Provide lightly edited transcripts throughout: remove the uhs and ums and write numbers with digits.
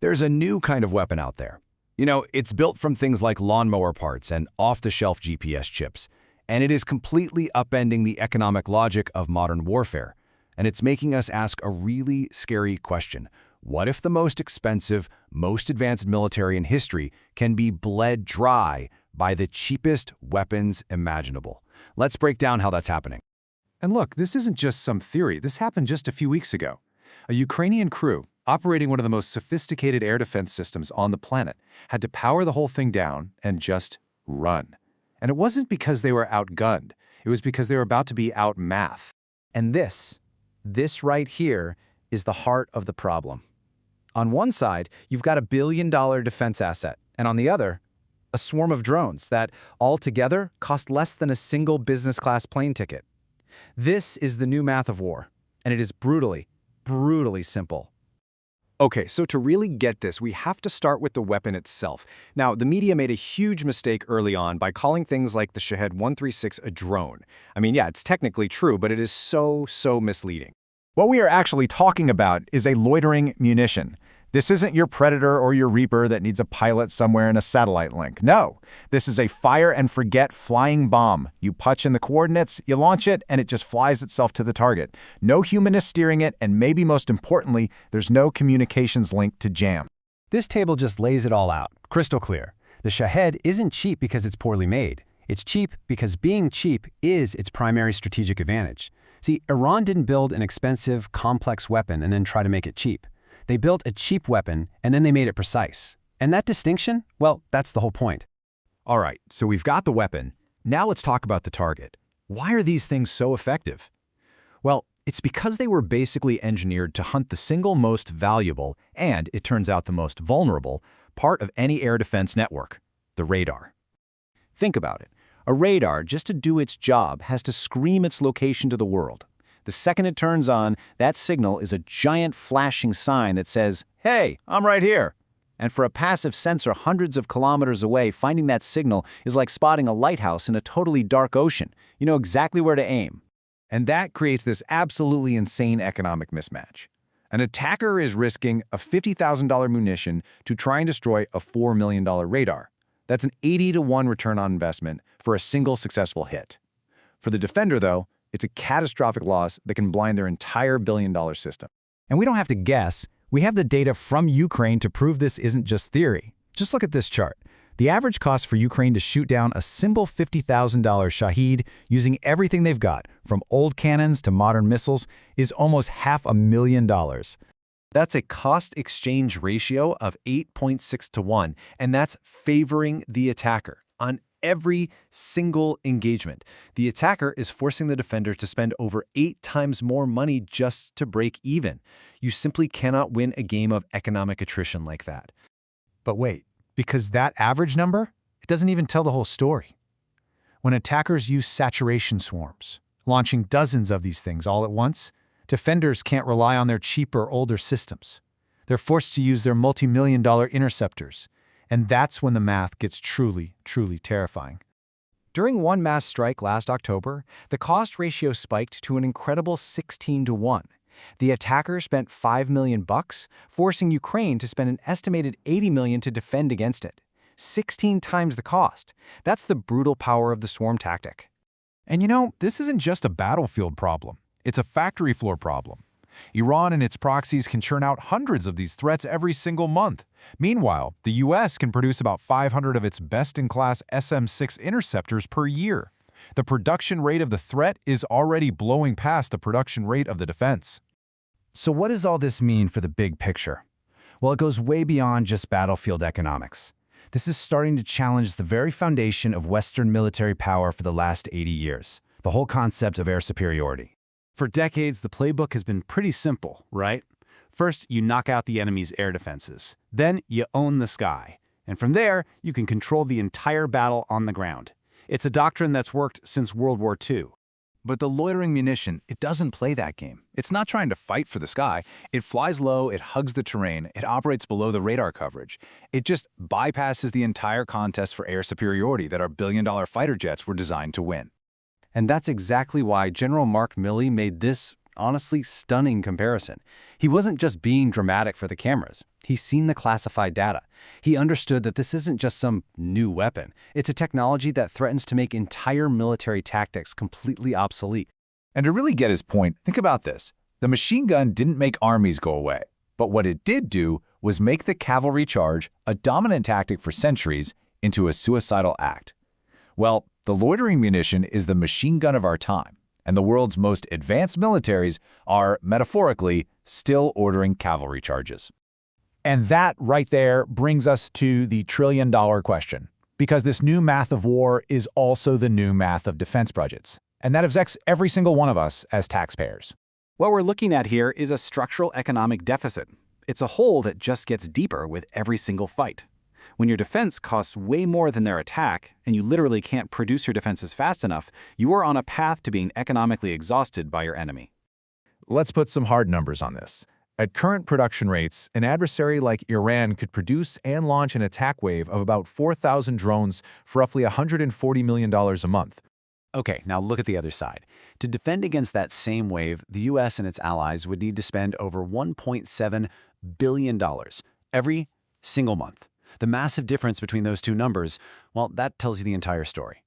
There's a new kind of weapon out there. It's built from things like lawnmower parts and off-the-shelf GPS chips, and it is completely upending the economic logic of modern warfare. And it's making us ask a really scary question. What if the most expensive, most advanced military in history can be bled dry by the cheapest weapons imaginable? Let's break down how that's happening. And look, this isn't just some theory. This happened just a few weeks ago. A Ukrainian crew, operating one of the most sophisticated air defense systems on the planet, had to power the whole thing down and just run. And it wasn't because they were outgunned. It was because they were about to be outmathed. And this right here is the heart of the problem. On one side, you've got $1 billion defense asset, and on the other, a swarm of drones that, altogether, cost less than a single business-class plane ticket. This is the new math of war, and it is brutally simple. Okay, so to really get this, we have to start with the weapon itself. Now, the media made a huge mistake early on by calling things like the Shahed 136 a drone. I mean, yeah, it's technically true, but it is so misleading. What we are actually talking about is a loitering munition. This isn't your Predator or your Reaper that needs a pilot somewhere in a satellite link. No, this is a fire-and-forget flying bomb. You punch in the coordinates, you launch it, and it just flies itself to the target. No human is steering it, and maybe most importantly, there's no communications link to jam. This table just lays it all out, crystal clear. The Shahed isn't cheap because it's poorly made. It's cheap because being cheap is its primary strategic advantage. See, Iran didn't build an expensive, complex weapon and then try to make it cheap. They built a cheap weapon, and then they made it precise. And that distinction, well, that's the whole point. All right, so we've got the weapon. Now let's talk about the target. Why are these things so effective? Well, it's because they were basically engineered to hunt the single most valuable, and it turns out the most vulnerable, part of any air defense network, the radar. Think about it. A radar, just to do its job, has to scream its location to the world. The second it turns on, that signal is a giant flashing sign that says, "Hey, I'm right here." And for a passive sensor hundreds of kilometers away, finding that signal is like spotting a lighthouse in a totally dark ocean. You know exactly where to aim. And that creates this absolutely insane economic mismatch. An attacker is risking a $50,000 munition to try and destroy a $4 million radar. That's an 80-to-1 return on investment for a single successful hit. For the defender, though, it's a catastrophic loss that can blind their entire billion-dollar system. And we don't have to guess. We have the data from Ukraine to prove this isn't just theory. Just look at this chart. The average cost for Ukraine to shoot down a simple $50,000 Shahed using everything they've got, from old cannons to modern missiles, is almost $500,000. That's a cost-exchange ratio of 8.6 to 1, and that's favoring the attacker. On every single engagement, the attacker is forcing the defender to spend over 8 times more money just to break even. You simply cannot win a game of economic attrition like that. But wait, because that average number, it doesn't even tell the whole story. When attackers use saturation swarms, launching dozens of these things all at once, defenders can't rely on their cheaper, older systems. They're forced to use their multi-million-dollar interceptors. And that's when the math gets truly terrifying. During one mass strike last October, the cost ratio spiked to an incredible 16 to 1. The attacker spent $5 million, forcing Ukraine to spend an estimated $80 million to defend against it. 16 times the cost. That's the brutal power of the swarm tactic. And this isn't just a battlefield problem. It's a factory floor problem. Iran and its proxies can churn out hundreds of these threats every single month. Meanwhile, the U.S. can produce about 500 of its best-in-class SM-6 interceptors per year. The production rate of the threat is already blowing past the production rate of the defense. So what does all this mean for the big picture? Well, it goes way beyond just battlefield economics. This is starting to challenge the very foundation of Western military power for the last 80 years, the whole concept of air superiority. For decades, the playbook has been pretty simple, right? First, you knock out the enemy's air defenses. Then, you own the sky. And from there, you can control the entire battle on the ground. It's a doctrine that's worked since World War II. But the loitering munition, it doesn't play that game. It's not trying to fight for the sky. It flies low, it hugs the terrain, it operates below the radar coverage. It just bypasses the entire contest for air superiority that our billion-dollar fighter jets were designed to win. And that's exactly why General Mark Milley made this honestly stunning comparison. He wasn't just being dramatic for the cameras. He's seen the classified data. He understood that this isn't just some new weapon. It's a technology that threatens to make entire military tactics completely obsolete. And to really get his point, think about this. The machine gun didn't make armies go away, but what it did do was make the cavalry charge, a dominant tactic for centuries, into a suicidal act. Well, the loitering munition is the machine gun of our time, and the world's most advanced militaries are, metaphorically, still ordering cavalry charges. And that right there brings us to the trillion-dollar question, because this new math of war is also the new math of defense budgets, and that affects every single one of us as taxpayers. What we're looking at here is a structural economic deficit. It's a hole that just gets deeper with every single fight. When your defense costs way more than their attack, and you literally can't produce your defenses fast enough, you are on a path to being economically exhausted by your enemy. Let's put some hard numbers on this. At current production rates, an adversary like Iran could produce and launch an attack wave of about 4,000 drones for roughly $140 million a month. Okay, now look at the other side. To defend against that same wave, the US and its allies would need to spend over $1.7 billion every single month. The massive difference between those two numbers, well, that tells you the entire story.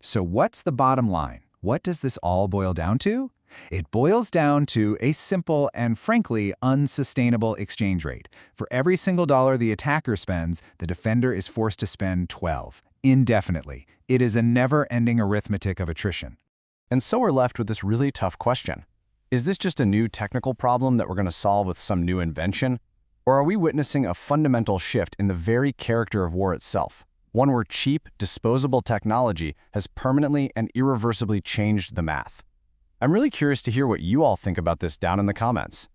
So what's the bottom line? What does this all boil down to? It boils down to a simple and frankly unsustainable exchange rate. For every single dollar the attacker spends, the defender is forced to spend 12, indefinitely. It is a never-ending arithmetic of attrition. And so we're left with this really tough question. Is this just a new technical problem that we're going to solve with some new invention? Or are we witnessing a fundamental shift in the very character of war itself? One where cheap, disposable technology has permanently and irreversibly changed the math. I'm really curious to hear what you all think about this down in the comments.